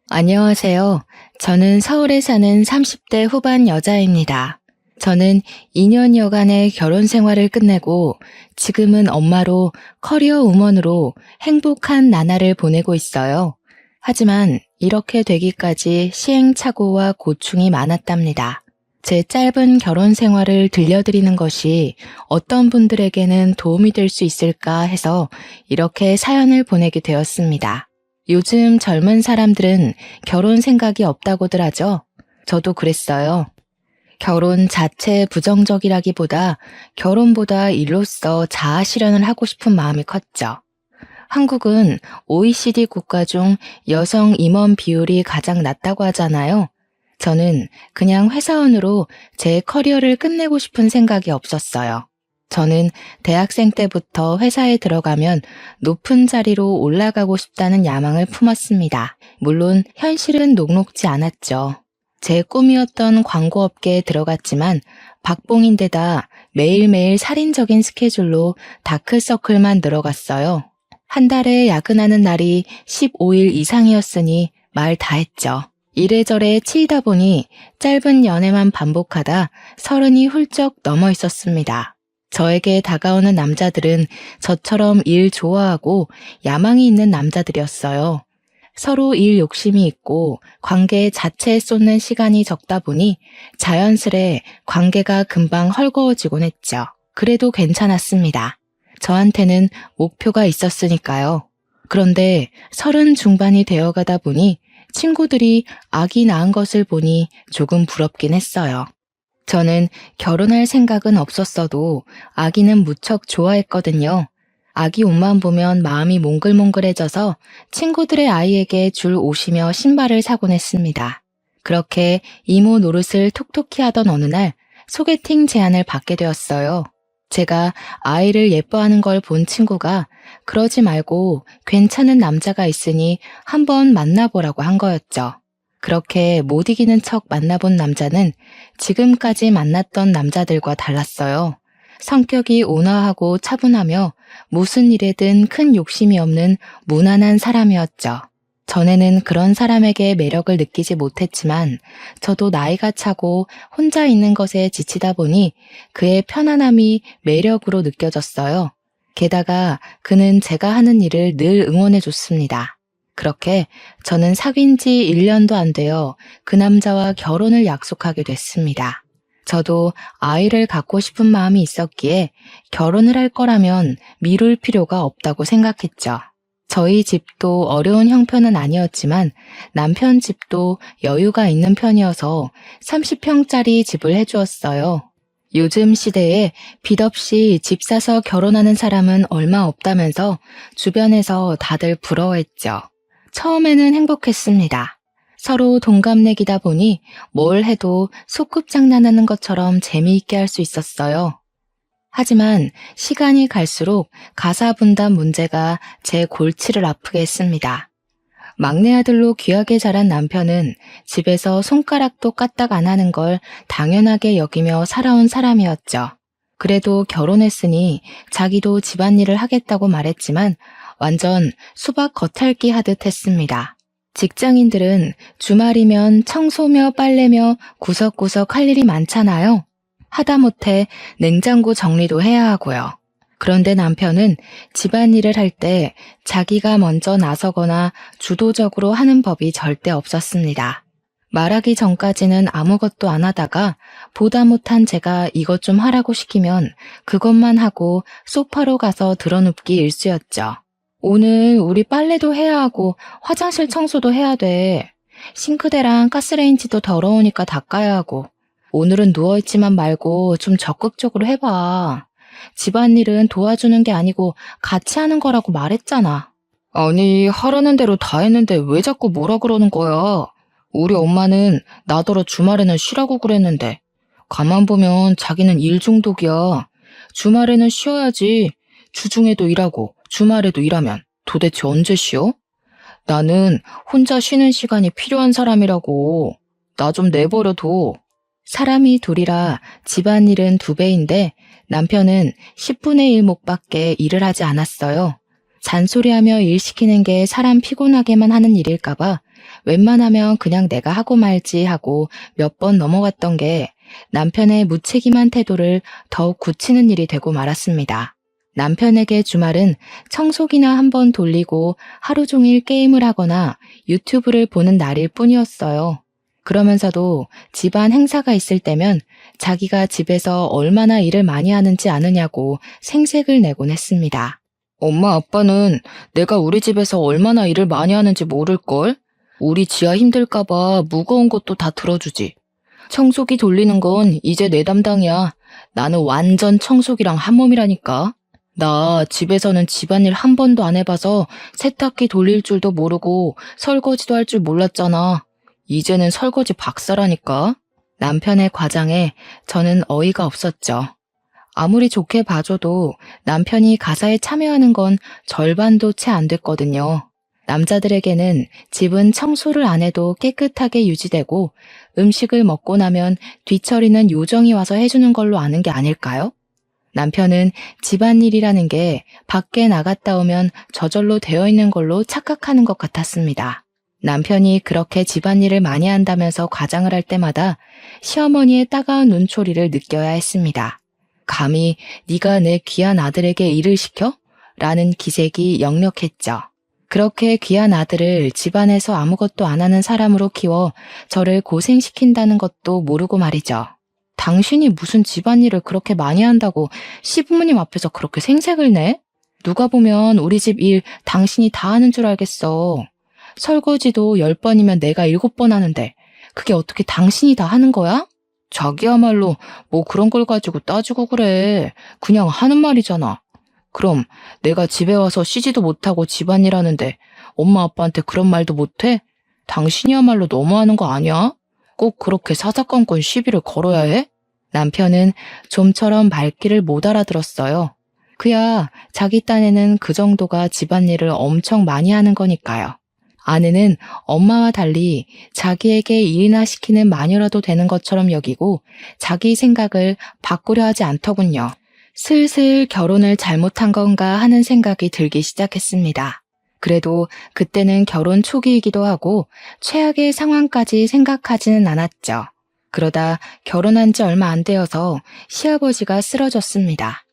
안녕하세요. 저는 서울에 사는 30대 후반 여자입니다. 저는 2년여간의 결혼 생활을 끝내고 지금은 엄마로 커리어 우먼으로 행복한 나날을 보내고 있어요. 하지만 이렇게 되기까지 시행착오와 고충이 많았답니다. 제 짧은 결혼 생활을 들려드리는 것이 어떤 분들에게는 도움이 될 수 있을까 해서 이렇게 사연을 보내게 되었습니다. 요즘 젊은 사람들은 결혼 생각이 없다고들 하죠. 저도 그랬어요. 결혼 자체에 부정적이라기보다 결혼보다 일로서 자아 실현을 하고 싶은 마음이 컸죠. 한국은 OECD 국가 중 여성 임원 비율이 가장 낮다고 하잖아요. 저는 그냥 회사원으로 제 커리어를 끝내고 싶은 생각이 없었어요. 저는 대학생 때부터 회사에 들어가면 높은 자리로 올라가고 싶다는 야망을 품었습니다. 물론 현실은 녹록지 않았죠. 제 꿈이었던 광고업계에 들어갔지만 박봉인데다 매일매일 살인적인 스케줄로 다크서클만 늘어갔어요. 한 달에 야근하는 날이 15일 이상이었으니 말 다 했죠. 이래저래 치이다 보니 짧은 연애만 반복하다 30이 훌쩍 넘어 있었습니다. 저에게 다가오는 남자들은 저처럼 일 좋아하고 야망이 있는 남자들이었어요. 서로 일 욕심이 있고 관계 자체에 쏟는 시간이 적다 보니 자연스레 관계가 금방 헐거워지곤 했죠. 그래도 괜찮았습니다. 저한테는 목표가 있었으니까요. 그런데 30 중반이 되어가다 보니 친구들이 아기 낳은 것을 보니 조금 부럽긴 했어요. 저는 결혼할 생각은 없었어도 아기는 무척 좋아했거든요. 아기 옷만 보면 마음이 몽글몽글해져서 친구들의 아이에게 줄 옷이며 신발을 사곤 했습니다. 그렇게 이모 노릇을 톡톡히 하던 어느 날 소개팅 제안을 받게 되었어요. 제가 아이를 예뻐하는 걸 본 친구가 그러지 말고 괜찮은 남자가 있으니 한번 만나보라고 한 거였죠. 그렇게 못 이기는 척 만나본 남자는 지금까지 만났던 남자들과 달랐어요. 성격이 온화하고 차분하며 무슨 일에든 큰 욕심이 없는 무난한 사람이었죠. 전에는 그런 사람에게 매력을 느끼지 못했지만 저도 나이가 차고 혼자 있는 것에 지치다 보니 그의 편안함이 매력으로 느껴졌어요. 게다가 그는 제가 하는 일을 늘 응원해줬습니다. 그렇게 저는 사귄 지 1년도 안 되어 그 남자와 결혼을 약속하게 됐습니다. 저도 아이를 갖고 싶은 마음이 있었기에 결혼을 할 거라면 미룰 필요가 없다고 생각했죠. 저희 집도 어려운 형편은 아니었지만 남편 집도 여유가 있는 편이어서 30평짜리 집을 해주었어요. 요즘 시대에 빚 없이 집 사서 결혼하는 사람은 얼마 없다면서 주변에서 다들 부러워했죠. 처음에는 행복했습니다. 서로 동갑내기다 보니 뭘 해도 소꿉장난하는 것처럼 재미있게 할 수 있었어요. 하지만 시간이 갈수록 가사 분담 문제가 제 골치를 아프게 했습니다. 막내 아들로 귀하게 자란 남편은 집에서 손가락도 까딱 안 하는 걸 당연하게 여기며 살아온 사람이었죠. 그래도 결혼했으니 자기도 집안일을 하겠다고 말했지만 완전 수박 겉핥기 하듯 했습니다. 직장인들은 주말이면 청소며 빨래며 구석구석 할 일이 많잖아요. 하다못해 냉장고 정리도 해야 하고요. 그런데 남편은 집안일을 할 때 자기가 먼저 나서거나 주도적으로 하는 법이 절대 없었습니다. 말하기 전까지는 아무것도 안 하다가 보다 못한 제가 이것 좀 하라고 시키면 그것만 하고 소파로 가서 드러눕기 일쑤였죠. 오늘 우리 빨래도 해야 하고 화장실 청소도 해야 돼. 싱크대랑 가스레인지도 더러우니까 닦아야 하고. 오늘은 누워있지만 말고 좀 적극적으로 해봐. 집안일은 도와주는 게 아니고 같이 하는 거라고 말했잖아. 아니, 하라는 대로 다 했는데 왜 자꾸 뭐라 그러는 거야? 우리 엄마는 나더러 주말에는 쉬라고 그랬는데. 가만 보면 자기는 일 중독이야. 주말에는 쉬어야지. 주중에도 일하고 주말에도 일하면 도대체 언제 쉬어? 나는 혼자 쉬는 시간이 필요한 사람이라고. 나 좀 내버려둬. 사람이 둘이라 집안일은 2배인데 남편은 10분의 1 목밖에 일을 하지 않았어요. 잔소리하며 일 시키는 게 사람 피곤하게만 하는 일일까봐 웬만하면 그냥 내가 하고 말지 하고 몇 번 넘어갔던 게 남편의 무책임한 태도를 더욱 굳히는 일이 되고 말았습니다. 남편에게 주말은 청소기나 한번 돌리고 하루 종일 게임을 하거나 유튜브를 보는 날일 뿐이었어요. 그러면서도 집안 행사가 있을 때면 자기가 집에서 얼마나 일을 많이 하는지 아느냐고 생색을 내곤 했습니다. 엄마 아빠는 내가 우리 집에서 얼마나 일을 많이 하는지 모를걸? 우리 지아 힘들까봐 무거운 것도 다 들어주지. 청소기 돌리는 건 이제 내 담당이야. 나는 완전 청소기랑 한 몸이라니까. 나 집에서는 집안일 한 번도 안 해봐서 세탁기 돌릴 줄도 모르고 설거지도 할 줄 몰랐잖아. 이제는 설거지 박사라니까. 남편의 과장에 저는 어이가 없었죠. 아무리 좋게 봐줘도 남편이 가사에 참여하는 건 절반도 채 안 됐거든요. 남자들에게는 집은 청소를 안 해도 깨끗하게 유지되고 음식을 먹고 나면 뒤처리는 요정이 와서 해주는 걸로 아는 게 아닐까요? 남편은 집안일이라는 게 밖에 나갔다 오면 저절로 되어 있는 걸로 착각하는 것 같았습니다. 남편이 그렇게 집안일을 많이 한다면서 과장을 할 때마다 시어머니의 따가운 눈초리를 느껴야 했습니다. 감히 네가 내 귀한 아들에게 일을 시켜? 라는 기색이 역력했죠. 그렇게 귀한 아들을 집안에서 아무것도 안 하는 사람으로 키워 저를 고생시킨다는 것도 모르고 말이죠. 당신이 무슨 집안일을 그렇게 많이 한다고 시부모님 앞에서 그렇게 생색을 내? 누가 보면 우리 집 일 당신이 다 하는 줄 알겠어. 설거지도 10번이면 내가 7번 하는데 그게 어떻게 당신이 다 하는 거야? 자기야말로 뭐 그런 걸 가지고 따지고 그래. 그냥 하는 말이잖아. 그럼 내가 집에 와서 쉬지도 못하고 집안일 하는데 엄마 아빠한테 그런 말도 못해? 당신이야말로 너무하는 거 아니야? 꼭 그렇게 사사건건 시비를 걸어야 해? 남편은 좀처럼 말귀를 못 알아들었어요. 그야 자기 딴에는 그 정도가 집안일을 엄청 많이 하는 거니까요. 아내는 엄마와 달리 자기에게 일이나 시키는 마녀라도 되는 것처럼 여기고 자기 생각을 바꾸려 하지 않더군요. 슬슬 결혼을 잘못한 건가 하는 생각이 들기 시작했습니다. 그래도 그때는 결혼 초기이기도 하고 최악의 상황까지 생각하지는 않았죠. 그러다 결혼한 지 얼마 안 되어서 시아버지가 쓰러졌습니다.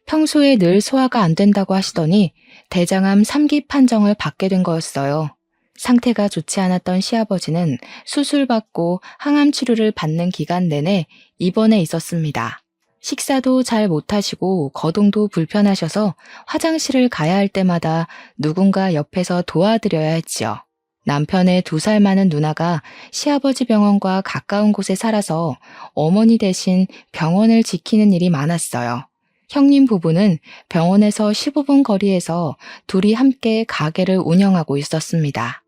평소에 늘 소화가 안 된다고 하시더니 대장암 3기 판정을 받게 된 거였어요. 상태가 좋지 않았던 시아버지는 수술받고 항암 치료를 받는 기간 내내 입원해 있었습니다. 식사도 잘 못하시고 거동도 불편하셔서 화장실을 가야 할 때마다 누군가 옆에서 도와드려야 했지요. 남편의 2살 많은 누나가 시아버지 병원과 가까운 곳에 살아서 어머니 대신 병원을 지키는 일이 많았어요. 형님 부부는 병원에서 15분 거리에서 둘이 함께 가게를 운영하고 있었습니다.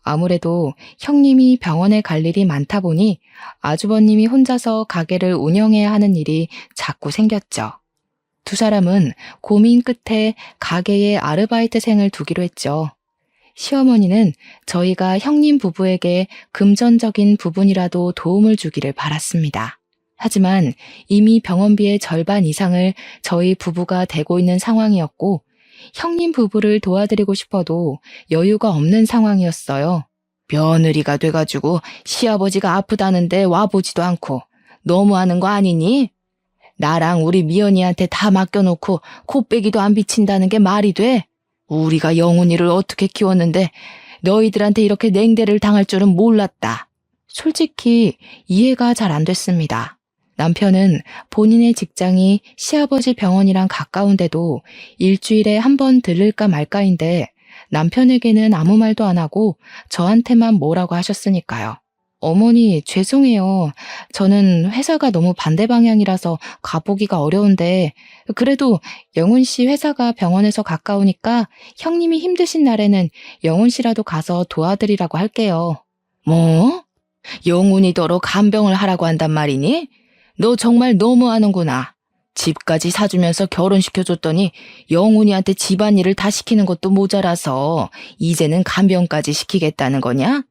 아무래도 형님이 병원에 갈 일이 많다 보니 아주버님이 혼자서 가게를 운영해야 하는 일이 자꾸 생겼죠. 2사람은 고민 끝에 가게에 아르바이트생을 두기로 했죠. 시어머니는 저희가 형님 부부에게 금전적인 부분이라도 도움을 주기를 바랐습니다. 하지만 이미 병원비의 절반 이상을 저희 부부가 대고 있는 상황이었고 형님 부부를 도와드리고 싶어도 여유가 없는 상황이었어요. 며느리가 돼가지고 시아버지가 아프다는데 와보지도 않고 너무하는 거 아니니? 나랑 우리 미연이한테 다 맡겨놓고 코빼기도 안 비친다는 게 말이 돼? 우리가 영훈이를 어떻게 키웠는데 너희들한테 이렇게 냉대를 당할 줄은 몰랐다. 솔직히 이해가 잘 안 됐습니다. 남편은 본인의 직장이 시아버지 병원이랑 가까운데도 일주일에 한 번 들를까 말까인데 남편에게는 아무 말도 안 하고 저한테만 뭐라고 하셨으니까요. 어머니, 죄송해요. 저는 회사가 너무 반대 방향이라서 가보기가 어려운데 그래도 영훈 씨 회사가 병원에서 가까우니까 형님이 힘드신 날에는 영훈 씨라도 가서 도와드리라고 할게요. 뭐? 영훈이더러 간병을 하라고 한단 말이니? 너 정말 너무하는구나. 집까지 사주면서 결혼시켜줬더니 영훈이한테 집안일을 다 시키는 것도 모자라서 이제는 간병까지 시키겠다는 거냐?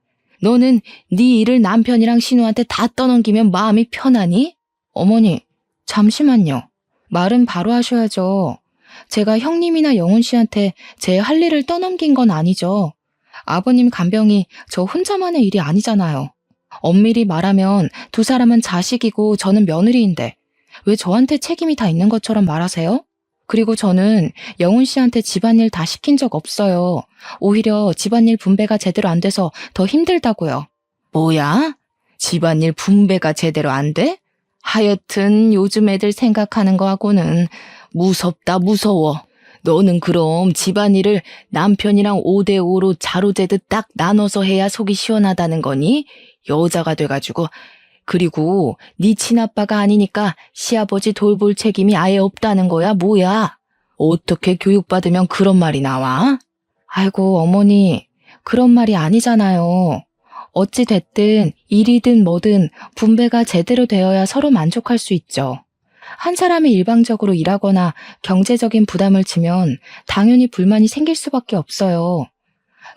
너는 네 일을 남편이랑 신우한테 다 떠넘기면 마음이 편하니? 어머니, 잠시만요. 말은 바로 하셔야죠. 제가 형님이나 영훈 씨한테 제 할 일을 떠넘긴 건 아니죠. 아버님 간병이 저 혼자만의 일이 아니잖아요. 엄밀히 말하면 두 사람은 자식이고 저는 며느리인데 왜 저한테 책임이 다 있는 것처럼 말하세요? 그리고 저는 영훈 씨한테 집안일 다 시킨 적 없어요. 오히려 집안일 분배가 제대로 안 돼서 더 힘들다고요. 뭐야? 집안일 분배가 제대로 안 돼? 하여튼 요즘 애들 생각하는 거하고는 무섭다 무서워. 너는 그럼 집안일을 남편이랑 5대5로 자로재듯 딱 나눠서 해야 속이 시원하다는 거니? 여자가 돼가지고. 그리고 네 친아빠가 아니니까 시아버지 돌볼 책임이 아예 없다는 거야 뭐야? 어떻게 교육받으면 그런 말이 나와? 아이고 어머니 그런 말이 아니잖아요. 어찌 됐든 일이든 뭐든 분배가 제대로 되어야 서로 만족할 수 있죠. 한 사람이 일방적으로 일하거나 경제적인 부담을 지면 당연히 불만이 생길 수밖에 없어요.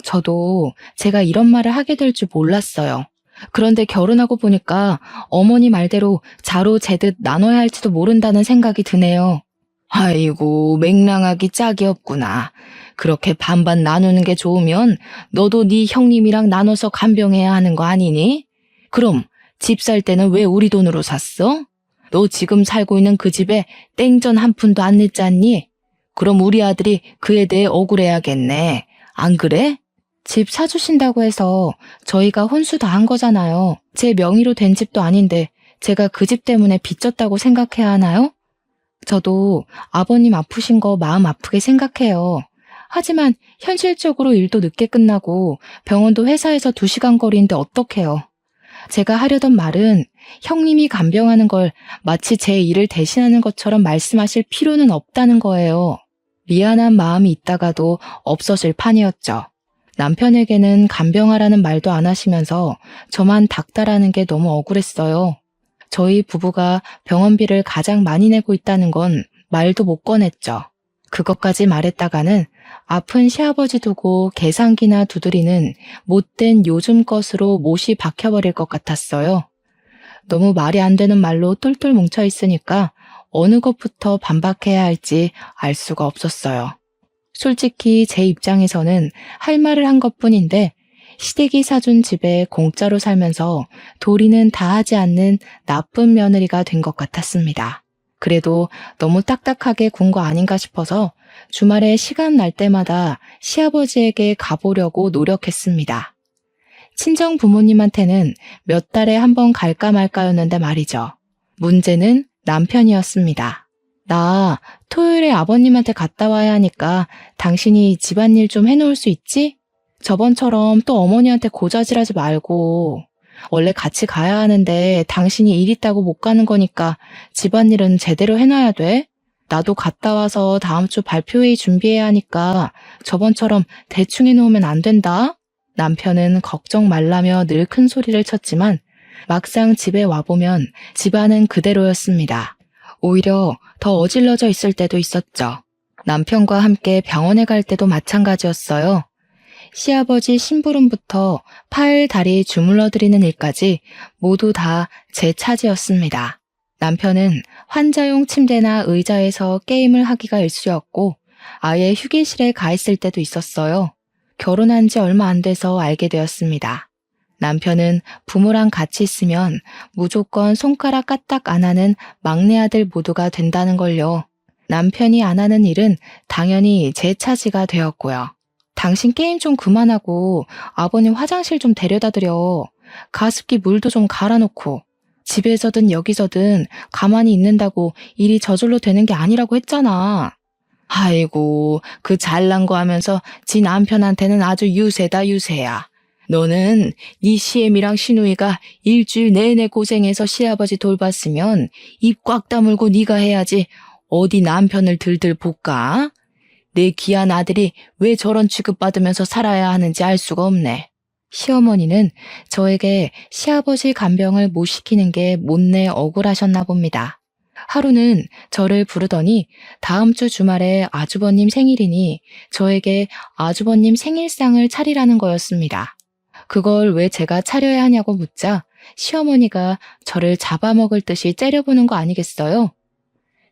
저도 제가 이런 말을 하게 될 줄 몰랐어요. 그런데 결혼하고 보니까 어머니 말대로 자로 재듯 나눠야 할지도 모른다는 생각이 드네요. 아이고, 맹랑하기 짝이 없구나. 그렇게 반반 나누는 게 좋으면 너도 네 형님이랑 나눠서 간병해야 하는 거 아니니? 그럼 집 살 때는 왜 우리 돈으로 샀어? 너 지금 살고 있는 그 집에 땡전 한 푼도 안 냈잖니? 그럼 우리 아들이 그에 대해 억울해야겠네. 안 그래? 집 사주신다고 해서 저희가 혼수 다 한 거잖아요. 제 명의로 된 집도 아닌데 제가 그 집 때문에 빚졌다고 생각해야 하나요? 저도 아버님 아프신 거 마음 아프게 생각해요. 하지만 현실적으로 일도 늦게 끝나고 병원도 회사에서 2시간 거리인데 어떡해요. 제가 하려던 말은 형님이 간병하는 걸 마치 제 일을 대신하는 것처럼 말씀하실 필요는 없다는 거예요. 미안한 마음이 있다가도 없어질 판이었죠. 남편에게는 간병하라는 말도 안 하시면서 저만 닥달하는 게 너무 억울했어요. 저희 부부가 병원비를 가장 많이 내고 있다는 건 말도 못 꺼냈죠. 그것까지 말했다가는 아픈 시아버지 두고 계산기나 두드리는 못된 요즘 것으로 못이 박혀버릴 것 같았어요. 너무 말이 안 되는 말로 똘똘 뭉쳐 있으니까 어느 것부터 반박해야 할지 알 수가 없었어요. 솔직히 제 입장에서는 할 말을 한 것뿐인데 시댁이 사준 집에 공짜로 살면서 도리는 다 하지 않는 나쁜 며느리가 된 것 같았습니다. 그래도 너무 딱딱하게 군 거 아닌가 싶어서 주말에 시간 날 때마다 시아버지에게 가보려고 노력했습니다. 친정 부모님한테는 몇 달에 한 번 갈까 말까였는데 말이죠. 문제는 남편이었습니다. 나 토요일에 아버님한테 갔다 와야 하니까 당신이 집안일 좀 해놓을 수 있지? 저번처럼 또 어머니한테 고자질하지 말고. 원래 같이 가야 하는데 당신이 일 있다고 못 가는 거니까 집안일은 제대로 해놔야 돼. 나도 갔다 와서 다음 주 발표회의 준비해야 하니까 저번처럼 대충 해놓으면 안 된다. 남편은 걱정 말라며 늘 큰 소리를 쳤지만 막상 집에 와보면 집안은 그대로였습니다. 오히려 더 어질러져 있을 때도 있었죠. 남편과 함께 병원에 갈 때도 마찬가지였어요. 시아버지 심부름부터 팔, 다리 주물러드리는 일까지 모두 다 제 차지였습니다. 남편은 환자용 침대나 의자에서 게임을 하기가 일쑤였고 아예 휴게실에 가 있을 때도 있었어요. 결혼한 지 얼마 안 돼서 알게 되었습니다. 남편은 부모랑 같이 있으면 무조건 손가락 까딱 안 하는 막내 아들 모두가 된다는 걸요. 남편이 안 하는 일은 당연히 제 차지가 되었고요. 당신 게임 좀 그만하고 아버님 화장실 좀 데려다 드려. 가습기 물도 좀 갈아놓고. 집에서든 여기서든 가만히 있는다고 일이 저절로 되는 게 아니라고 했잖아. 아이고, 그 잘난 거 하면서 지 남편한테는 아주 유세다 유세야. 너는 네 시애미랑 시누이가 일주일 내내 고생해서 시아버지 돌봤으면 입 꽉 다물고 네가 해야지 어디 남편을 들들 볶아? 내 귀한 아들이 왜 저런 취급받으면서 살아야 하는지 알 수가 없네. 시어머니는 저에게 시아버지 간병을 못 시키는 게 못내 억울하셨나 봅니다. 하루는 저를 부르더니 다음 주 주말에 아주버님 생일이니 저에게 아주버님 생일상을 차리라는 거였습니다. 그걸 왜 제가 차려야 하냐고 묻자 시어머니가 저를 잡아먹을 듯이 째려보는 거 아니겠어요?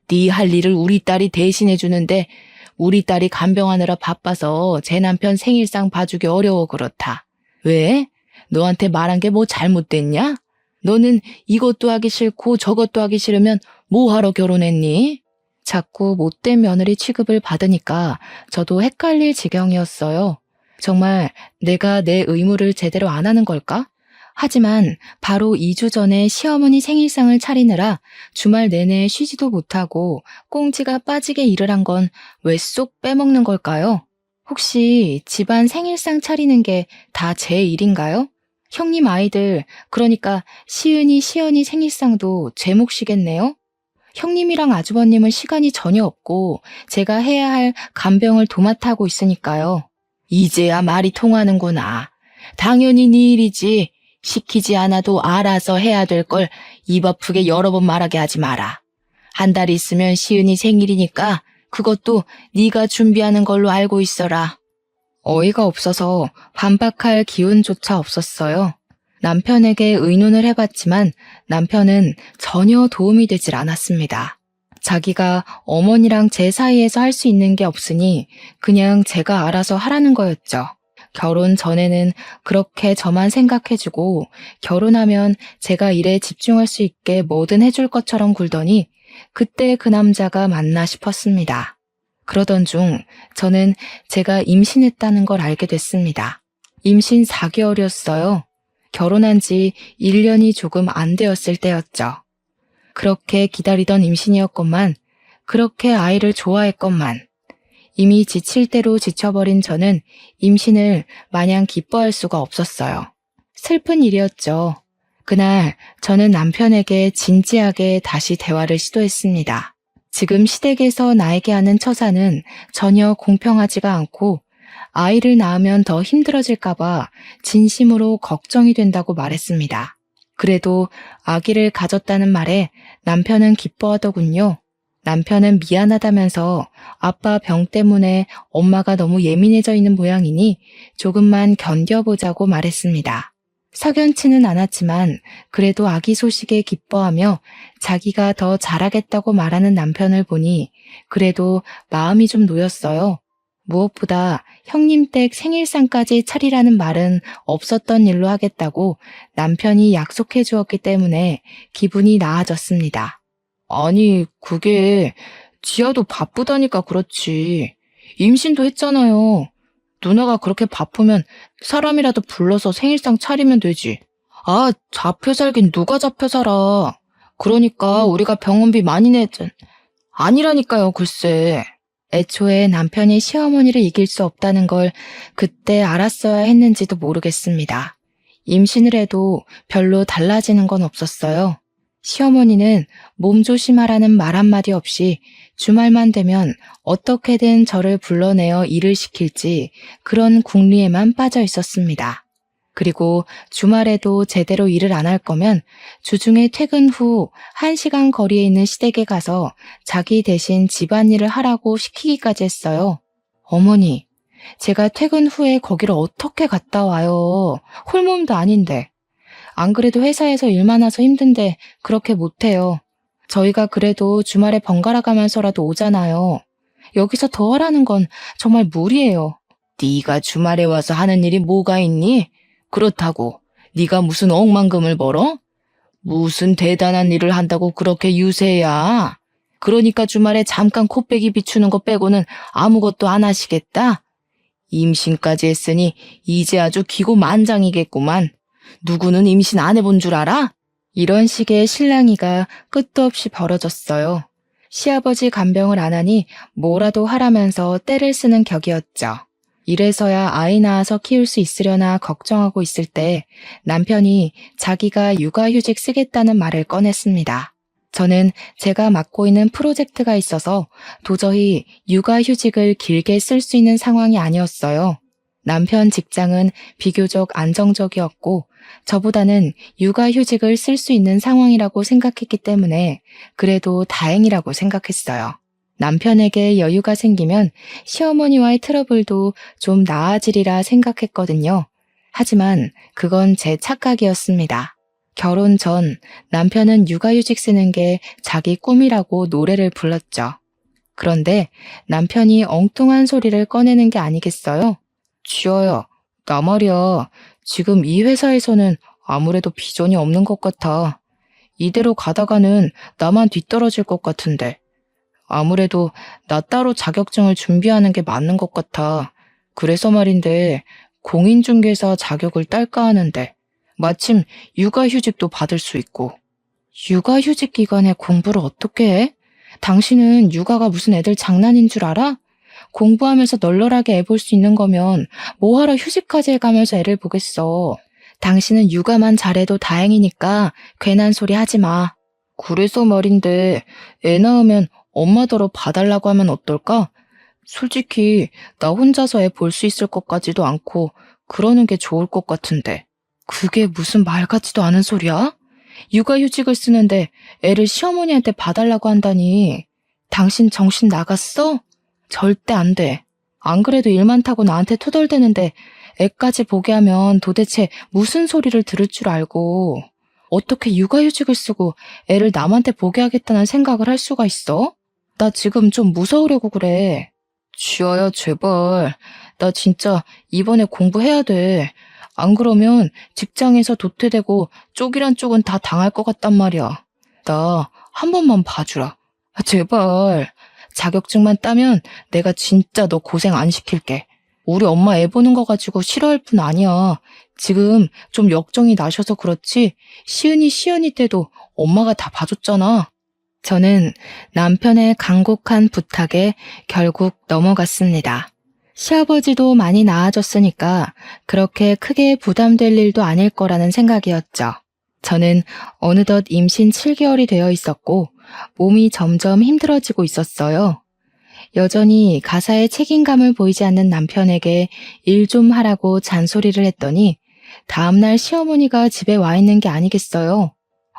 네 할 일을 우리 딸이 대신해 주는데 우리 딸이 간병하느라 바빠서 제 남편 생일상 봐주기 어려워 그렇다. 왜? 너한테 말한 게 뭐 잘못됐냐? 너는 이것도 하기 싫고 저것도 하기 싫으면 뭐 하러 결혼했니? 자꾸 못된 며느리 취급을 받으니까 저도 헷갈릴 지경이었어요. 정말 내가 내 의무를 제대로 안 하는 걸까? 하지만 바로 2주 전에 시어머니 생일상을 차리느라 주말 내내 쉬지도 못하고 꽁지가 빠지게 일을 한 건 왜 쏙 빼먹는 걸까요? 혹시 집안 생일상 차리는 게 다 제 일인가요? 형님 아이들, 그러니까 시은이, 시연이 생일상도 제 몫이겠네요? 형님이랑 아주버님은 시간이 전혀 없고 제가 해야 할 간병을 도맡아 하고 있으니까요. 이제야 말이 통하는구나. 당연히 네 일이지. 시키지 않아도 알아서 해야 될 걸 입 아프게 여러 번 말하게 하지 마라. 한 달 있으면 시은이 생일이니까 그것도 네가 준비하는 걸로 알고 있어라. 어이가 없어서 반박할 기운조차 없었어요. 남편에게 의논을 해봤지만 남편은 전혀 도움이 되질 않았습니다. 자기가 어머니랑 제 사이에서 할 수 있는 게 없으니 그냥 제가 알아서 하라는 거였죠. 결혼 전에는 그렇게 저만 생각해주고 결혼하면 제가 일에 집중할 수 있게 뭐든 해줄 것처럼 굴더니 그때 그 남자가 맞나 싶었습니다. 그러던 중 저는 제가 임신했다는 걸 알게 됐습니다. 임신 4개월이었어요. 결혼한 지 1년이 조금 안 되었을 때였죠. 그렇게 기다리던 임신이었건만, 그렇게 아이를 좋아했건만, 이미 지칠 대로 지쳐버린 저는 임신을 마냥 기뻐할 수가 없었어요. 슬픈 일이었죠. 그날 저는 남편에게 진지하게 다시 대화를 시도했습니다. 지금 시댁에서 나에게 하는 처사는 전혀 공평하지가 않고 아이를 낳으면 더 힘들어질까봐 진심으로 걱정이 된다고 말했습니다. 그래도 아기를 가졌다는 말에 남편은 기뻐하더군요. 남편은 미안하다면서 아빠 병 때문에 엄마가 너무 예민해져 있는 모양이니 조금만 견뎌보자고 말했습니다. 석연치는 않았지만 그래도 아기 소식에 기뻐하며 자기가 더 잘하겠다고 말하는 남편을 보니 그래도 마음이 좀 놓였어요. 무엇보다 형님 댁 생일상까지 차리라는 말은 없었던 일로 하겠다고 남편이 약속해 주었기 때문에 기분이 나아졌습니다. 아니, 그게 지아도 바쁘다니까 그렇지. 임신도 했잖아요. 누나가 그렇게 바쁘면 사람이라도 불러서 생일상 차리면 되지. 아, 잡혀 살긴 누가 잡혀 살아. 그러니까 우리가 병원비 많이 내자. 아니라니까요, 글쎄. 애초에 남편이 시어머니를 이길 수 없다는 걸 그때 알았어야 했는지도 모르겠습니다. 임신을 해도 별로 달라지는 건 없었어요. 시어머니는 몸 조심하라는 말 한마디 없이 주말만 되면 어떻게든 저를 불러내어 일을 시킬지 그런 궁리에만 빠져 있었습니다. 그리고 주말에도 제대로 일을 안 할 거면 주중에 퇴근 후 1시간 거리에 있는 시댁에 가서 자기 대신 집안일을 하라고 시키기까지 했어요. 어머니, 제가 퇴근 후에 거기를 어떻게 갔다 와요? 홀몸도 아닌데. 안 그래도 회사에서 일 많아서 힘든데 그렇게 못해요. 저희가 그래도 주말에 번갈아 가면서라도 오잖아요. 여기서 더 하라는 건 정말 무리예요. 네가 주말에 와서 하는 일이 뭐가 있니? 그렇다고 네가 무슨 억만금을 벌어? 무슨 대단한 일을 한다고 그렇게 유세야? 그러니까 주말에 잠깐 코빼기 비추는 거 빼고는 아무것도 안 하시겠다? 임신까지 했으니 이제 아주 기고만장이겠구만. 누구는 임신 안 해본 줄 알아? 이런 식의 실랑이가 끝도 없이 벌어졌어요. 시아버지 간병을 안 하니 뭐라도 하라면서 떼를 쓰는 격이었죠. 이래서야 아이 낳아서 키울 수 있으려나 걱정하고 있을 때 남편이 자기가 육아휴직 쓰겠다는 말을 꺼냈습니다. 저는 제가 맡고 있는 프로젝트가 있어서 도저히 육아휴직을 길게 쓸 수 있는 상황이 아니었어요. 남편 직장은 비교적 안정적이었고 저보다는 육아휴직을 쓸 수 있는 상황이라고 생각했기 때문에 그래도 다행이라고 생각했어요. 남편에게 여유가 생기면 시어머니와의 트러블도 좀 나아지리라 생각했거든요. 하지만 그건 제 착각이었습니다. 결혼 전 남편은 육아휴직 쓰는 게 자기 꿈이라고 노래를 불렀죠. 그런데 남편이 엉뚱한 소리를 꺼내는 게 아니겠어요? 지아야, 나 말이야. 지금 이 회사에서는 아무래도 비전이 없는 것 같아. 이대로 가다가는 나만 뒤떨어질 것 같은데. 아무래도 나 따로 자격증을 준비하는 게 맞는 것 같아. 그래서 말인데, 공인중개사 자격을 딸까 하는데, 마침 육아휴직도 받을 수 있고. 육아휴직 기간에 공부를 어떻게 해? 당신은 육아가 무슨 애들 장난인 줄 알아? 공부하면서 널널하게 애 볼 수 있는 거면 뭐하러 휴직까지 해가면서 애를 보겠어. 당신은 육아만 잘해도 다행이니까 괜한 소리 하지 마. 그래서 말인데 애 낳으면 엄마더러 봐달라고 하면 어떨까? 솔직히 나 혼자서 애 볼 수 있을 것 같지도 않고 그러는 게 좋을 것 같은데. 그게 무슨 말 같지도 않은 소리야? 육아휴직을 쓰는데 애를 시어머니한테 봐달라고 한다니. 당신 정신 나갔어? 절대 안 돼. 안 그래도 일 많다고 나한테 투덜대는데 애까지 보게 하면 도대체 무슨 소리를 들을 줄 알고 어떻게 육아휴직을 쓰고 애를 남한테 보게 하겠다는 생각을 할 수가 있어? 나 지금 좀 무서우려고 그래. 지아야, 제발. 나 진짜 이번에 공부해야 돼. 안 그러면 직장에서 도태되고 쪽이란 쪽은 다 당할 것 같단 말이야. 나 한 번만 봐주라. 제발. 자격증만 따면 내가 진짜 너 고생 안 시킬게. 우리 엄마 애 보는 거 가지고 싫어할 뿐 아니야. 지금 좀 역정이 나셔서 그렇지 시은이 때도 엄마가 다 봐줬잖아. 저는 남편의 간곡한 부탁에 결국 넘어갔습니다. 시아버지도 많이 나아졌으니까 그렇게 크게 부담될 일도 아닐 거라는 생각이었죠. 저는 어느덧 임신 7개월이 되어 있었고 몸이 점점 힘들어지고 있었어요. 여전히 가사에 책임감을 보이지 않는 남편에게 일 좀 하라고 잔소리를 했더니 다음날 시어머니가 집에 와 있는 게 아니겠어요.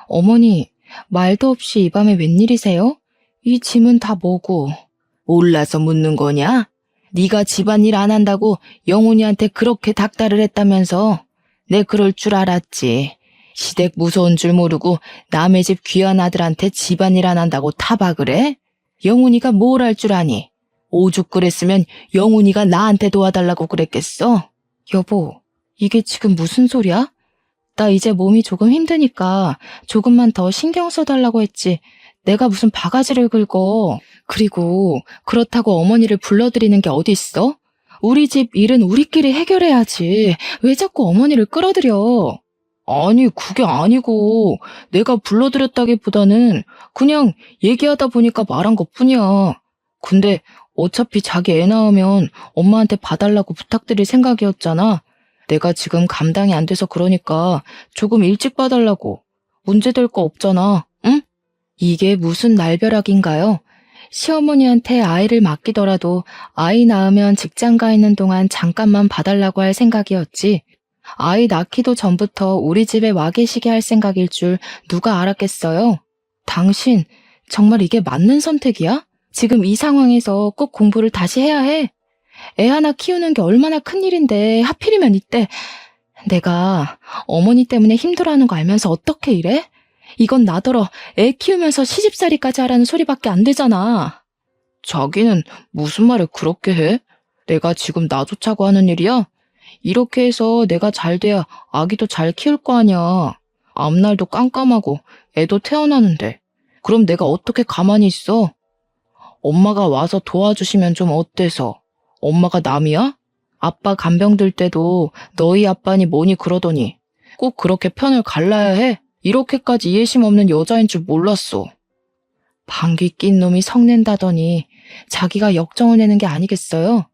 어머니, 말도 없이 이 밤에 웬일이세요? 이 짐은 다 뭐고? 몰라서 묻는 거냐? 네가 집안일 안 한다고 영훈이한테 그렇게 닥달을 했다면서? 내 그럴 줄 알았지. 시댁 무서운 줄 모르고 남의 집 귀한 아들한테 집안일 안 한다고 타박을 해? 영훈이가 뭘 할 줄 아니? 오죽 그랬으면 영훈이가 나한테 도와달라고 그랬겠어? 여보, 이게 지금 무슨 소리야? 나 이제 몸이 조금 힘드니까 조금만 더 신경 써달라고 했지. 내가 무슨 바가지를 긁어. 그리고 그렇다고 어머니를 불러들이는 게 어디 있어? 우리 집 일은 우리끼리 해결해야지. 왜 자꾸 어머니를 끌어들여? 아니, 그게 아니고 내가 불러들였다기보다는 그냥 얘기하다 보니까 말한 것뿐이야. 근데 어차피 자기 애 낳으면 엄마한테 봐달라고 부탁드릴 생각이었잖아. 내가 지금 감당이 안 돼서 그러니까 조금 일찍 봐달라고. 문제될 거 없잖아, 응? 이게 무슨 날벼락인가요? 시어머니한테 아이를 맡기더라도 아이 낳으면 직장 가 있는 동안 잠깐만 봐달라고 할 생각이었지. 아이 낳기도 전부터 우리 집에 와 계시게 할 생각일 줄 누가 알았겠어요? 당신, 정말 이게 맞는 선택이야? 지금 이 상황에서 꼭 공부를 다시 해야 해? 애 하나 키우는 게 얼마나 큰일인데 하필이면 이때 내가 어머니 때문에 힘들어하는 거 알면서 어떻게 이래? 이건 나더러 애 키우면서 시집살이까지 하라는 소리밖에 안 되잖아. 자기는 무슨 말을 그렇게 해? 내가 지금 놔두자고 하는 일이야? 이렇게 해서 내가 잘 돼야 아기도 잘 키울 거 아니야. 앞날도 깜깜하고 애도 태어나는데 그럼 내가 어떻게 가만히 있어? 엄마가 와서 도와주시면 좀 어때서? 엄마가 남이야? 아빠 간병 들 때도 너희 아빠니 뭐니 그러더니 꼭 그렇게 편을 갈라야 해? 이렇게까지 이해심 없는 여자인 줄 몰랐어. 방귀 낀 놈이 성낸다더니 자기가 역정을 내는 게 아니겠어요?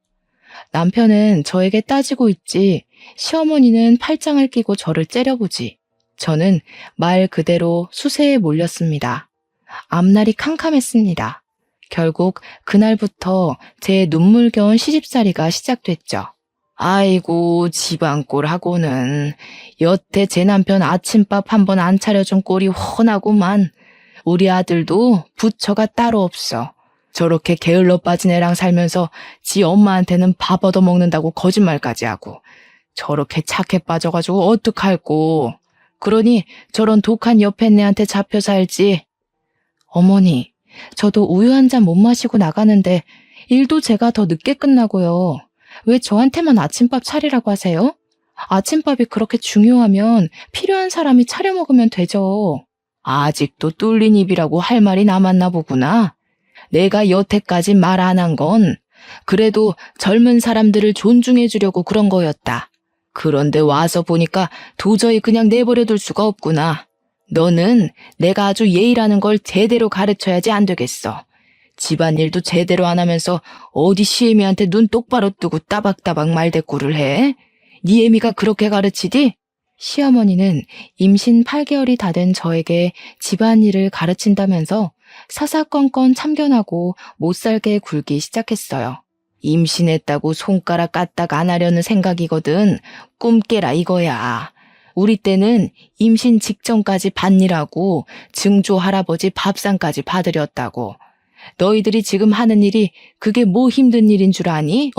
남편은 저에게 따지고 있지 시어머니는 팔짱을 끼고 저를 째려보지. 저는 말 그대로 수세에 몰렸습니다. 앞날이 캄캄했습니다. 결국 그날부터 제 눈물겨운 시집살이가 시작됐죠. 아이고 집안꼴하고는 여태 제 남편 아침밥 한 번 안 차려준 꼴이 훤하구만. 우리 아들도 부처가 따로 없어. 저렇게 게을러 빠진 애랑 살면서 지 엄마한테는 밥 얻어먹는다고 거짓말까지 하고 저렇게 착해 빠져가지고 어떡할꼬. 그러니 저런 독한 옆에 애한테 잡혀 살지. 어머니, 저도 우유 한 잔 못 마시고 나가는데 일도 제가 더 늦게 끝나고요. 왜 저한테만 아침밥 차리라고 하세요? 아침밥이 그렇게 중요하면 필요한 사람이 차려 먹으면 되죠. 아직도 뚫린 입이라고 할 말이 남았나 보구나. 내가 여태까지 말 안 한 건 그래도 젊은 사람들을 존중해 주려고 그런 거였다. 그런데 와서 보니까 도저히 그냥 내버려 둘 수가 없구나. 너는 내가 아주 예의라는 걸 제대로 가르쳐야지 안 되겠어. 집안일도 제대로 안 하면서 어디 시애미한테 눈 똑바로 뜨고 따박따박 말대꾸를 해? 네 애미가 그렇게 가르치디? 시어머니는 임신 8개월이 다 된 저에게 집안일을 가르친다면서 사사건건 참견하고 못살게 굴기 시작했어요. 임신했다고 손가락 까딱 안 하려는 생각이거든. 꿈 깨라 이거야. 우리 때는 임신 직전까지 밭일하고 증조 할아버지 밥상까지 받으렸다고. 너희들이 지금 하는 일이 그게 뭐 힘든 일인 줄 아니?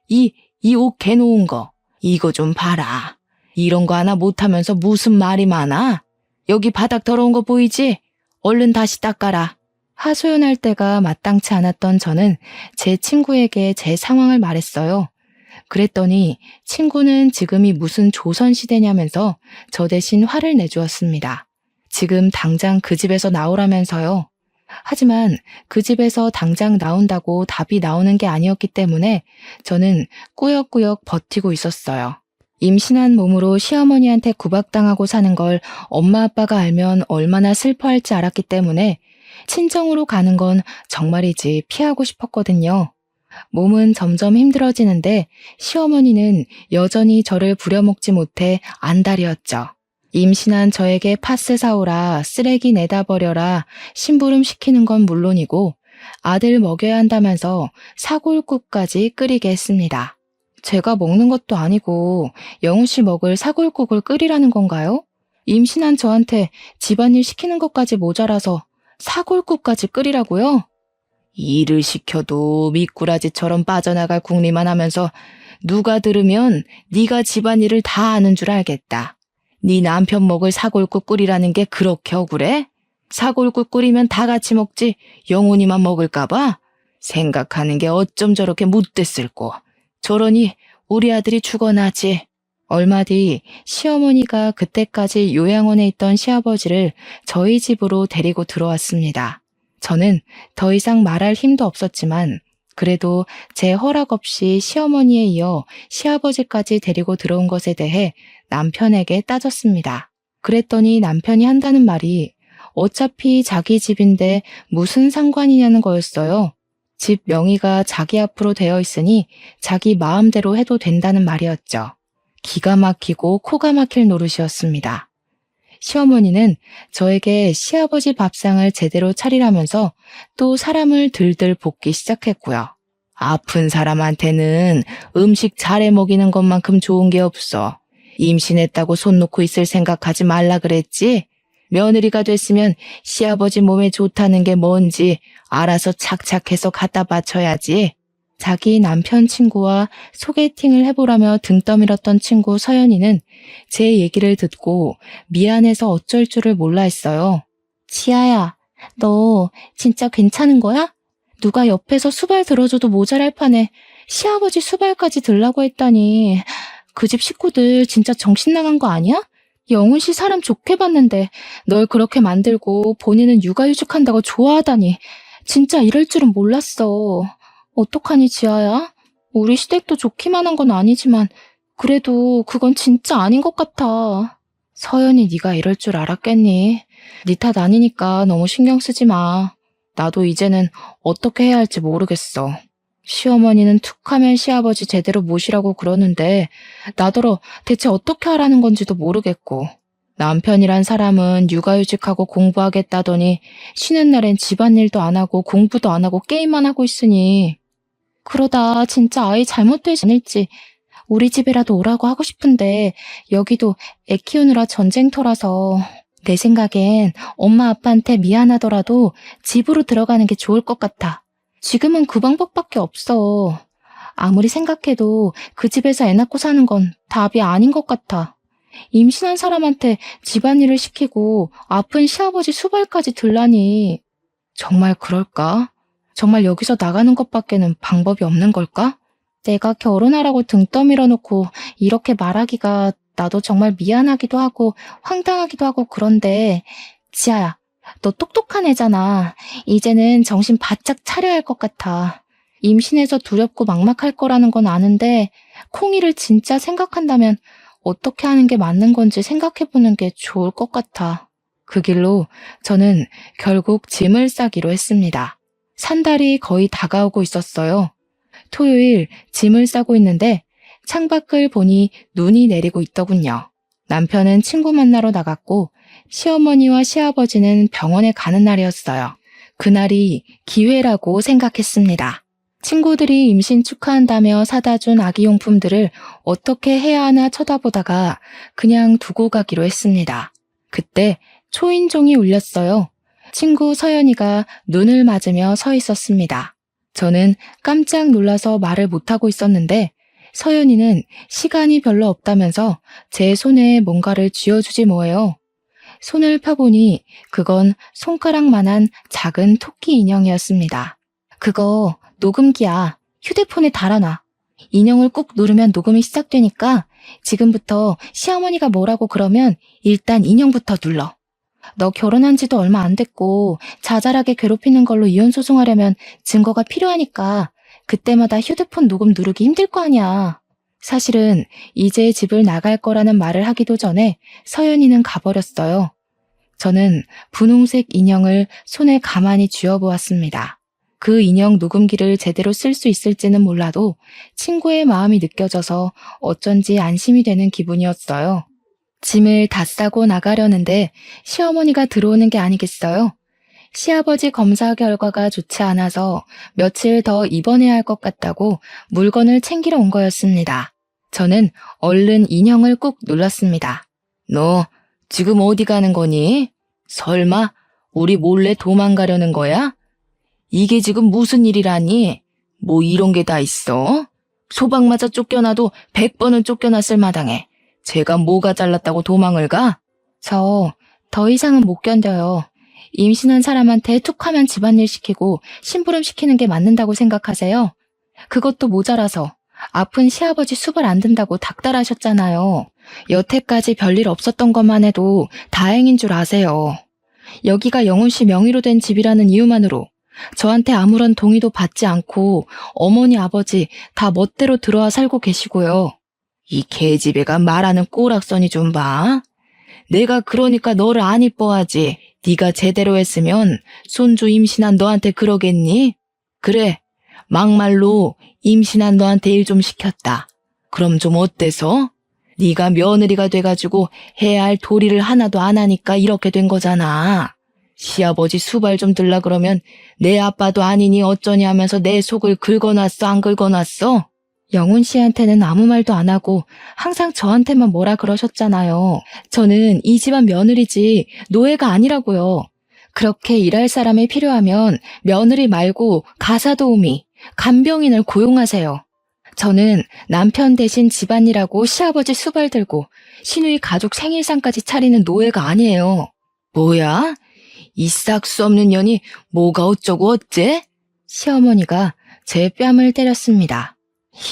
이 옷 개놓은 거. 이거 좀 봐라. 이런 거 하나 못하면서 무슨 말이 많아? 여기 바닥 더러운 거 보이지? 얼른 다시 닦아라. 하소연할 때가 마땅치 않았던 저는 제 친구에게 제 상황을 말했어요. 그랬더니 친구는 지금이 무슨 조선시대냐면서 저 대신 화를 내주었습니다. 지금 당장 그 집에서 나오라면서요. 하지만 그 집에서 당장 나온다고 답이 나오는 게 아니었기 때문에 저는 꾸역꾸역 버티고 있었어요. 임신한 몸으로 시어머니한테 구박당하고 사는 걸 엄마 아빠가 알면 얼마나 슬퍼할지 알았기 때문에 친정으로 가는 건 정말이지 피하고 싶었거든요. 몸은 점점 힘들어지는데 시어머니는 여전히 저를 부려먹지 못해 안달이었죠. 임신한 저에게 파스 사오라, 쓰레기 내다 버려라, 심부름 시키는 건 물론이고 아들 먹여야 한다면서 사골국까지 끓이게 했습니다. 제가 먹는 것도 아니고 영우 씨 먹을 사골국을 끓이라는 건가요? 임신한 저한테 집안일 시키는 것까지 모자라서 사골국까지 끓이라고요? 일을 시켜도 미꾸라지처럼 빠져나갈 궁리만 하면서 누가 들으면 네가 집안일을 다 아는 줄 알겠다. 네 남편 먹을 사골국 끓이라는 게 그렇게 억울해? 사골국 끓이면 다 같이 먹지 영훈이만 먹을까 봐? 생각하는 게 어쩜 저렇게 못됐을꼬. 저러니 우리 아들이 죽어나지. 얼마 뒤 시어머니가 그때까지 요양원에 있던 시아버지를 저희 집으로 데리고 들어왔습니다. 저는 더 이상 말할 힘도 없었지만 그래도 제 허락 없이 시어머니에 이어 시아버지까지 데리고 들어온 것에 대해 남편에게 따졌습니다. 그랬더니 남편이 한다는 말이 어차피 자기 집인데 무슨 상관이냐는 거였어요. 집 명의가 자기 앞으로 되어 있으니 자기 마음대로 해도 된다는 말이었죠. 기가 막히고 코가 막힐 노릇이었습니다. 시어머니는 저에게 시아버지 밥상을 제대로 차리라면서 또 사람을 들들 볶기 시작했고요. 아픈 사람한테는 음식 잘해 먹이는 것만큼 좋은 게 없어. 임신했다고 손 놓고 있을 생각하지 말라 그랬지? 며느리가 됐으면 시아버지 몸에 좋다는 게 뭔지 알아서 착착해서 갖다 바쳐야지. 자기 남편 친구와 소개팅을 해보라며 등 떠밀었던 친구 서연이는 제 얘기를 듣고 미안해서 어쩔 줄을 몰라 했어요. 지아야, 너 진짜 괜찮은 거야? 누가 옆에서 수발 들어줘도 모자랄 판에 시아버지 수발까지 들라고 했다니 그 집 식구들 진짜 정신 나간 거 아니야? 영훈 씨 사람 좋게 봤는데 널 그렇게 만들고 본인은 육아휴직한다고 좋아하다니 진짜 이럴 줄은 몰랐어. 어떡하니 지아야? 우리 시댁도 좋기만 한 건 아니지만 그래도 그건 진짜 아닌 것 같아. 서연이 네가 이럴 줄 알았겠니? 네 탓 아니니까 너무 신경 쓰지 마. 나도 이제는 어떻게 해야 할지 모르겠어. 시어머니는 툭하면 시아버지 제대로 모시라고 그러는데 나더러 대체 어떻게 하라는 건지도 모르겠고 남편이란 사람은 육아휴직하고 공부하겠다더니 쉬는 날엔 집안일도 안 하고 공부도 안 하고 게임만 하고 있으니 그러다 진짜 아이 잘못되지 않을지 우리 집에라도 오라고 하고 싶은데 여기도 애 키우느라 전쟁터라서 내 생각엔 엄마 아빠한테 미안하더라도 집으로 들어가는 게 좋을 것 같아. 지금은 그 방법밖에 없어. 아무리 생각해도 그 집에서 애 낳고 사는 건 답이 아닌 것 같아. 임신한 사람한테 집안일을 시키고 아픈 시아버지 수발까지 들라니. 정말 그럴까? 정말 여기서 나가는 것밖에는 방법이 없는 걸까? 내가 결혼하라고 등 떠밀어 놓고 이렇게 말하기가 나도 정말 미안하기도 하고 황당하기도 하고 그런데 지아야, 너 똑똑한 애잖아. 이제는 정신 바짝 차려야 할 것 같아. 임신해서 두렵고 막막할 거라는 건 아는데 콩이를 진짜 생각한다면 어떻게 하는 게 맞는 건지 생각해보는 게 좋을 것 같아. 그 길로 저는 결국 짐을 싸기로 했습니다. 산달이 거의 다가오고 있었어요. 토요일 짐을 싸고 있는데 창밖을 보니 눈이 내리고 있더군요. 남편은 친구 만나러 나갔고 시어머니와 시아버지는 병원에 가는 날이었어요. 그날이 기회라고 생각했습니다. 친구들이 임신 축하한다며 사다 준 아기용품들을 어떻게 해야 하나 쳐다보다가 그냥 두고 가기로 했습니다. 그때 초인종이 울렸어요. 친구 서연이가 눈을 맞으며 서 있었습니다. 저는 깜짝 놀라서 말을 못하고 있었는데 서연이는 시간이 별로 없다면서 제 손에 뭔가를 쥐어주지 뭐예요. 손을 펴보니 그건 손가락만한 작은 토끼 인형이었습니다. 그거 녹음기야. 휴대폰에 달아놔. 인형을 꾹 누르면 녹음이 시작되니까 지금부터 시어머니가 뭐라고 그러면 일단 인형부터 눌러. 너 결혼한 지도 얼마 안 됐고 자잘하게 괴롭히는 걸로 이혼 소송하려면 증거가 필요하니까 그때마다 휴대폰 녹음 누르기 힘들 거 아니야. 사실은 이제 집을 나갈 거라는 말을 하기도 전에 서연이는 가버렸어요. 저는 분홍색 인형을 손에 가만히 쥐어보았습니다. 그 인형 녹음기를 제대로 쓸 수 있을지는 몰라도 친구의 마음이 느껴져서 어쩐지 안심이 되는 기분이었어요. 짐을 다 싸고 나가려는데 시어머니가 들어오는 게 아니겠어요? 시아버지 검사 결과가 좋지 않아서 며칠 더 입원해야 할 것 같다고 물건을 챙기러 온 거였습니다. 저는 얼른 인형을 꾹 눌렀습니다. 너 지금 어디 가는 거니? 설마 우리 몰래 도망가려는 거야? 이게 지금 무슨 일이라니? 뭐 이런 게 다 있어? 소방 맞아 쫓겨나도 100번은 쫓겨났을 마당에 제가 뭐가 잘났다고 도망을 가? 저 더 이상은 못 견뎌요. 임신한 사람한테 툭하면 집안일 시키고 심부름 시키는 게 맞는다고 생각하세요? 그것도 모자라서 아픈 시아버지 수발 안 든다고 닥달하셨잖아요. 여태까지 별일 없었던 것만 해도 다행인 줄 아세요. 여기가 영훈 씨 명의로 된 집이라는 이유만으로 저한테 아무런 동의도 받지 않고 어머니 아버지 다 멋대로 들어와 살고 계시고요. 이 개집애가 말하는 꼬락서니 좀 봐. 내가 그러니까 너를 안 이뻐하지. 네가 제대로 했으면 손주 임신한 너한테 그러겠니? 그래, 막말로 임신한 너한테 일 좀 시켰다. 그럼 좀 어때서? 네가 며느리가 돼가지고 해야 할 도리를 하나도 안 하니까 이렇게 된 거잖아. 시아버지 수발 좀 들라 그러면 내 아빠도 아니니 어쩌니 하면서 내 속을 긁어놨어, 안 긁어놨어? 영훈 씨한테는 아무 말도 안 하고 항상 저한테만 뭐라 그러셨잖아요. 저는 이 집안 며느리지 노예가 아니라고요. 그렇게 일할 사람이 필요하면 며느리 말고 가사도우미, 간병인을 고용하세요. 저는 남편 대신 집안일하고 시아버지 수발 들고 시누이 가족 생일상까지 차리는 노예가 아니에요. 뭐야? 이 싹수 없는 년이 뭐가 어쩌고 어째? 시어머니가 제 뺨을 때렸습니다.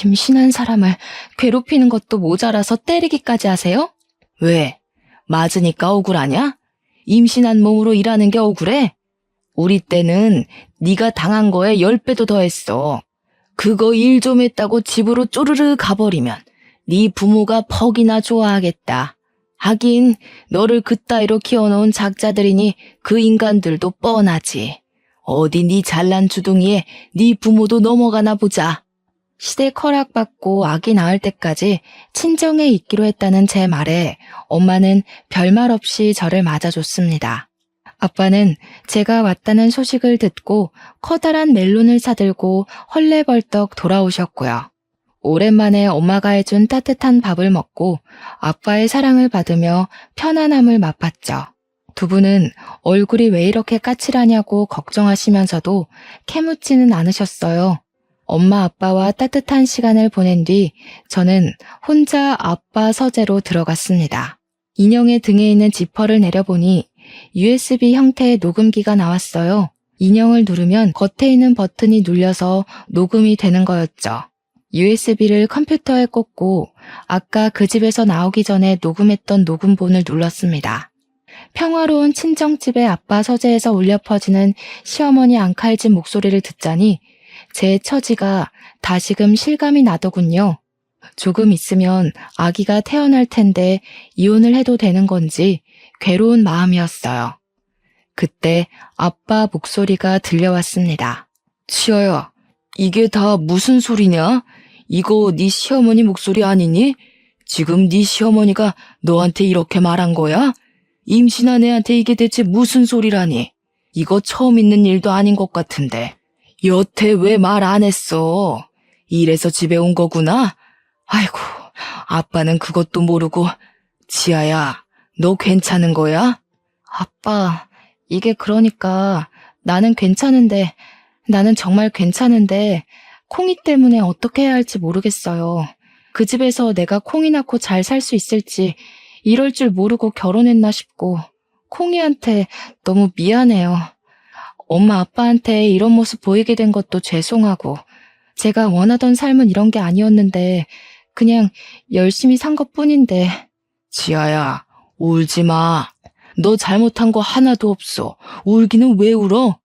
임신한 사람을 괴롭히는 것도 모자라서 때리기까지 하세요? 왜? 맞으니까 억울하냐? 임신한 몸으로 일하는 게 억울해? 우리 때는 네가 당한 거에 10배도 더했어. 그거 일 좀 했다고 집으로 쪼르르 가버리면 네 부모가 퍽이나 좋아하겠다. 하긴 너를 그따위로 키워놓은 작자들이니 그 인간들도 뻔하지. 어디 네 잘난 주둥이에 네 부모도 넘어가나 보자. 시댁 허락받고 아기 낳을 때까지 친정에 있기로 했다는 제 말에 엄마는 별말 없이 저를 맞아줬습니다. 아빠는 제가 왔다는 소식을 듣고 커다란 멜론을 사들고 헐레벌떡 돌아오셨고요. 오랜만에 엄마가 해준 따뜻한 밥을 먹고 아빠의 사랑을 받으며 편안함을 맛봤죠. 두 분은 얼굴이 왜 이렇게 까칠하냐고 걱정하시면서도 캐묻지는 않으셨어요. 엄마 아빠와 따뜻한 시간을 보낸 뒤 저는 혼자 아빠 서재로 들어갔습니다. 인형의 등에 있는 지퍼를 내려보니 USB 형태의 녹음기가 나왔어요. 인형을 누르면 겉에 있는 버튼이 눌려서 녹음이 되는 거였죠. USB를 컴퓨터에 꽂고 아까 그 집에서 나오기 전에 녹음했던 녹음본을 눌렀습니다. 평화로운 친정집의 아빠 서재에서 울려 퍼지는 시어머니 앙칼진 목소리를 듣자니 제 처지가 다시금 실감이 나더군요. 조금 있으면 아기가 태어날 텐데 이혼을 해도 되는 건지 괴로운 마음이었어요. 그때 아빠 목소리가 들려왔습니다. 치아야, 이게 다 무슨 소리냐? 이거 네 시어머니 목소리 아니니? 지금 네 시어머니가 너한테 이렇게 말한 거야? 임신한 애한테 이게 대체 무슨 소리라니? 이거 처음 있는 일도 아닌 것 같은데. 여태 왜 말 안 했어? 이래서 집에 온 거구나? 아이고, 아빠는 그것도 모르고. 지아야, 너 괜찮은 거야? 아빠, 이게 그러니까 나는 정말 괜찮은데 콩이 때문에 어떻게 해야 할지 모르겠어요. 그 집에서 내가 콩이 낳고 잘 살 수 있을지 이럴 줄 모르고 결혼했나 싶고 콩이한테 너무 미안해요. 엄마 아빠한테 이런 모습 보이게 된 것도 죄송하고 제가 원하던 삶은 이런 게 아니었는데 그냥 열심히 산 것뿐인데. 지아야, 울지 마. 너 잘못한 거 하나도 없어. 울기는 왜 울어?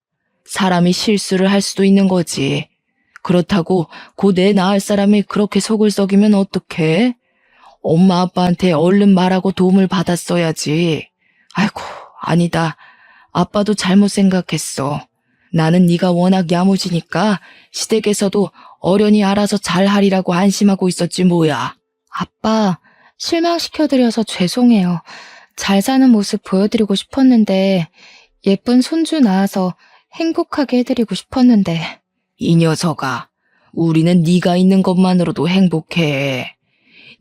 사람이 실수를 할 수도 있는 거지. 그렇다고 곧 애 낳을 사람이 그렇게 속을 썩이면 어떡해? 엄마 아빠한테 얼른 말하고 도움을 받았어야지. 아이고, 아니다. 아빠도 잘못 생각했어. 나는 네가 워낙 야무지니까 시댁에서도 어련히 알아서 잘하리라고 안심하고 있었지 뭐야. 아빠, 실망시켜드려서 죄송해요. 잘 사는 모습 보여드리고 싶었는데 예쁜 손주 낳아서 행복하게 해드리고 싶었는데. 이 녀석아, 우리는 네가 있는 것만으로도 행복해.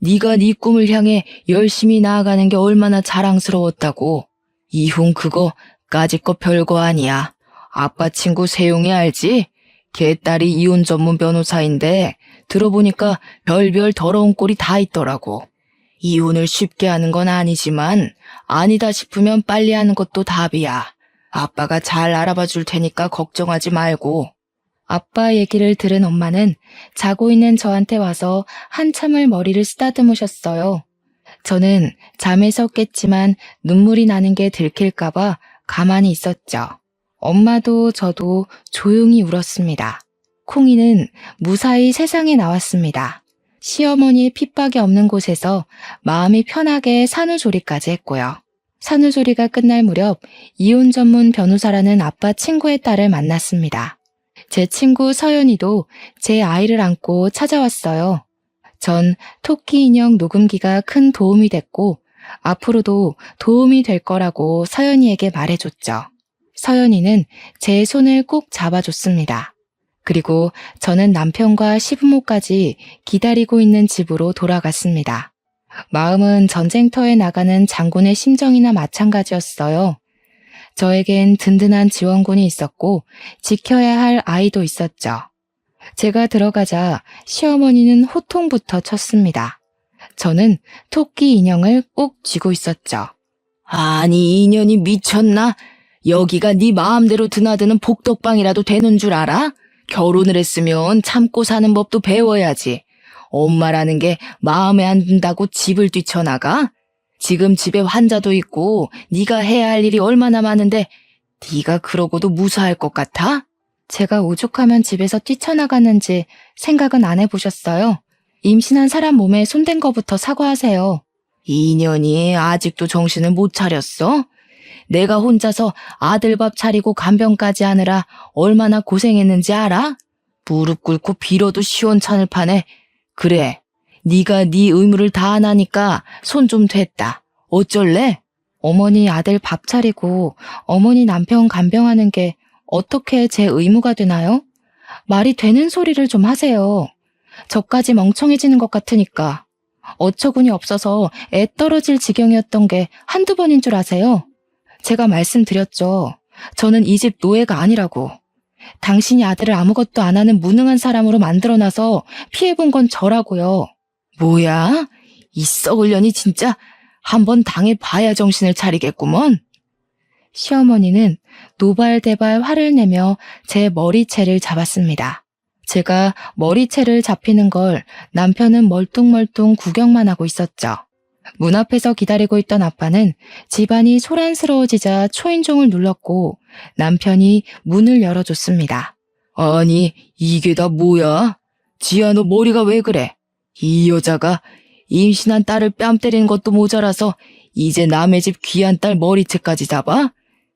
네가 네 꿈을 향해 열심히 나아가는 게 얼마나 자랑스러웠다고. 이훈 그거 까짓 거 별거 아니야. 아빠 친구 세용이 알지? 걔 딸이 이혼 전문 변호사인데 들어보니까 별별 더러운 꼴이 다 있더라고. 이혼을 쉽게 하는 건 아니지만 아니다 싶으면 빨리 하는 것도 답이야. 아빠가 잘 알아봐 줄 테니까 걱정하지 말고. 아빠 얘기를 들은 엄마는 자고 있는 저한테 와서 한참을 머리를 쓰다듬으셨어요. 저는 잠에서 깼지만 눈물이 나는 게 들킬까봐 가만히 있었죠. 엄마도 저도 조용히 울었습니다. 콩이는 무사히 세상에 나왔습니다. 시어머니의 핍박이 없는 곳에서 마음이 편하게 산후조리까지 했고요. 산후조리가 끝날 무렵 이혼 전문 변호사라는 아빠 친구의 딸을 만났습니다. 제 친구 서연이도 제 아이를 안고 찾아왔어요. 전 토끼 인형 녹음기가 큰 도움이 됐고 앞으로도 도움이 될 거라고 서연이에게 말해줬죠. 서연이는 제 손을 꼭 잡아줬습니다. 그리고 저는 남편과 시부모까지 기다리고 있는 집으로 돌아갔습니다. 마음은 전쟁터에 나가는 장군의 심정이나 마찬가지였어요. 저에겐 든든한 지원군이 있었고 지켜야 할 아이도 있었죠. 제가 들어가자 시어머니는 호통부터 쳤습니다. 저는 토끼 인형을 꼭 쥐고 있었죠. 아니, 인연이 미쳤나? 여기가 네 마음대로 드나드는 복덕방이라도 되는 줄 알아? 결혼을 했으면 참고 사는 법도 배워야지. 엄마라는 게 마음에 안 든다고 집을 뛰쳐나가? 지금 집에 환자도 있고 네가 해야 할 일이 얼마나 많은데 네가 그러고도 무사할 것 같아? 제가 오죽하면 집에서 뛰쳐나갔는지 생각은 안 해보셨어요? 임신한 사람 몸에 손댄 거부터 사과하세요. 이 년이 아직도 정신을 못 차렸어? 내가 혼자서 아들 밥 차리고 간병까지 하느라 얼마나 고생했는지 알아? 무릎 꿇고 빌어도 시원찮을 판에. 그래, 네가 네 의무를 다 안 하니까 손 좀 댔다. 어쩔래? 어머니 아들 밥 차리고 어머니 남편 간병하는 게 어떻게 제 의무가 되나요? 말이 되는 소리를 좀 하세요. 저까지 멍청해지는 것 같으니까. 어처구니 없어서 애 떨어질 지경이었던 게 한두 번인 줄 아세요? 제가 말씀드렸죠. 저는 이 집 노예가 아니라고. 당신이 아들을 아무것도 안 하는 무능한 사람으로 만들어놔서 피해본 건 저라고요. 뭐야? 이 썩을 년이 진짜 한번 당해봐야 정신을 차리겠구먼. 시어머니는 노발대발 화를 내며 제 머리채를 잡았습니다. 제가 머리채를 잡히는 걸 남편은 멀뚱멀뚱 구경만 하고 있었죠. 문 앞에서 기다리고 있던 아빠는 집안이 소란스러워지자 초인종을 눌렀고 남편이 문을 열어줬습니다. 아니, 이게 다 뭐야? 지아, 너 머리가 왜 그래? 이 여자가 임신한 딸을 뺨 때리는 것도 모자라서 이제 남의 집 귀한 딸 머리채까지 잡아?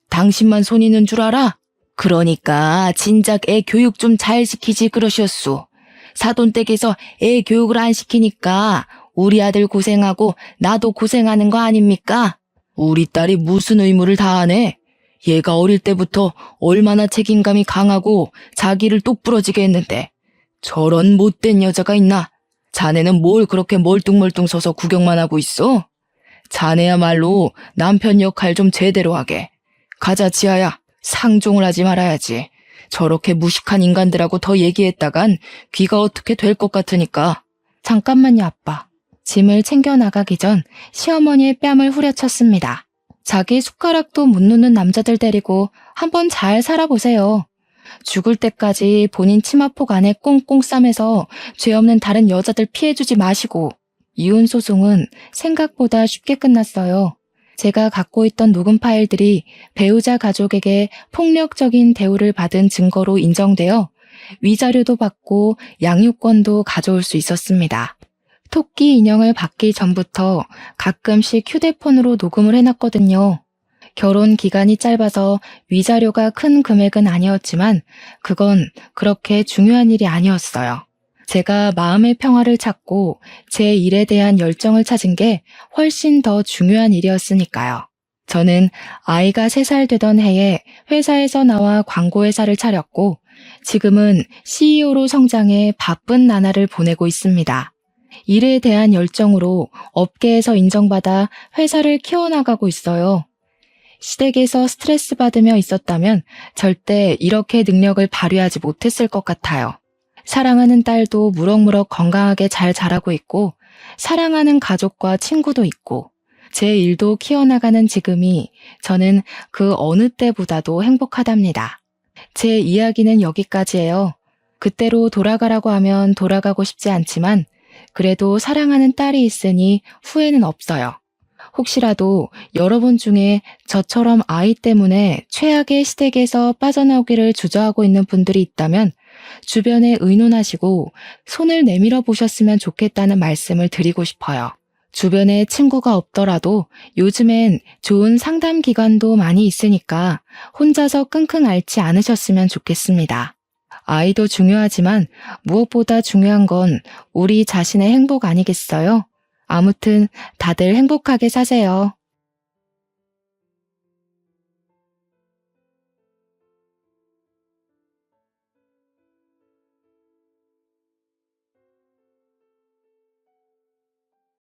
당신만 손 있는 줄 알아? 그러니까 진작 애 교육 좀 잘 시키지 그러셨소. 사돈댁에서 애 교육을 안 시키니까 우리 아들 고생하고 나도 고생하는 거 아닙니까? 우리 딸이 무슨 의무를 다하네? 얘가 어릴 때부터 얼마나 책임감이 강하고 자기를 똑부러지게 했는데 저런 못된 여자가 있나? 자네는 뭘 그렇게 멀뚱멀뚱 서서 구경만 하고 있어? 자네야말로 남편 역할 좀 제대로 하게. 가자, 지아야. 상종을 하지 말아야지. 저렇게 무식한 인간들하고 더 얘기했다간 귀가 어떻게 될 것 같으니까. 잠깐만요, 아빠. 짐을 챙겨 나가기 전 시어머니의 뺨을 후려쳤습니다. 자기 숟가락도 못 놓는 남자들 데리고 한번 잘 살아보세요. 죽을 때까지 본인 치마폭 안에 꽁꽁 싸매서 죄 없는 다른 여자들 피해주지 마시고. 이혼 소송은 생각보다 쉽게 끝났어요. 제가 갖고 있던 녹음 파일들이 배우자 가족에게 폭력적인 대우를 받은 증거로 인정되어 위자료도 받고 양육권도 가져올 수 있었습니다. 토끼 인형을 받기 전부터 가끔씩 휴대폰으로 녹음을 해놨거든요. 결혼 기간이 짧아서 위자료가 큰 금액은 아니었지만 그건 그렇게 중요한 일이 아니었어요. 제가 마음의 평화를 찾고 제 일에 대한 열정을 찾은 게 훨씬 더 중요한 일이었으니까요. 저는 아이가 3살 되던 해에 회사에서 나와 광고회사를 차렸고 지금은 CEO로 성장해 바쁜 나날을 보내고 있습니다. 일에 대한 열정으로 업계에서 인정받아 회사를 키워나가고 있어요. 시댁에서 스트레스 받으며 있었다면 절대 이렇게 능력을 발휘하지 못했을 것 같아요. 사랑하는 딸도 무럭무럭 건강하게 잘 자라고 있고 사랑하는 가족과 친구도 있고 제 일도 키워나가는 지금이 저는 그 어느 때보다도 행복하답니다. 제 이야기는 여기까지예요. 그때로 돌아가라고 하면 돌아가고 싶지 않지만 그래도 사랑하는 딸이 있으니 후회는 없어요. 혹시라도 여러분 중에 저처럼 아이 때문에 최악의 시댁에서 빠져나오기를 주저하고 있는 분들이 있다면 주변에 의논하시고 손을 내밀어 보셨으면 좋겠다는 말씀을 드리고 싶어요. 주변에 친구가 없더라도 요즘엔 좋은 상담 기관도 많이 있으니까 혼자서 끙끙 앓지 않으셨으면 좋겠습니다. 아이도 중요하지만 무엇보다 중요한 건 우리 자신의 행복 아니겠어요? 아무튼 다들 행복하게 사세요.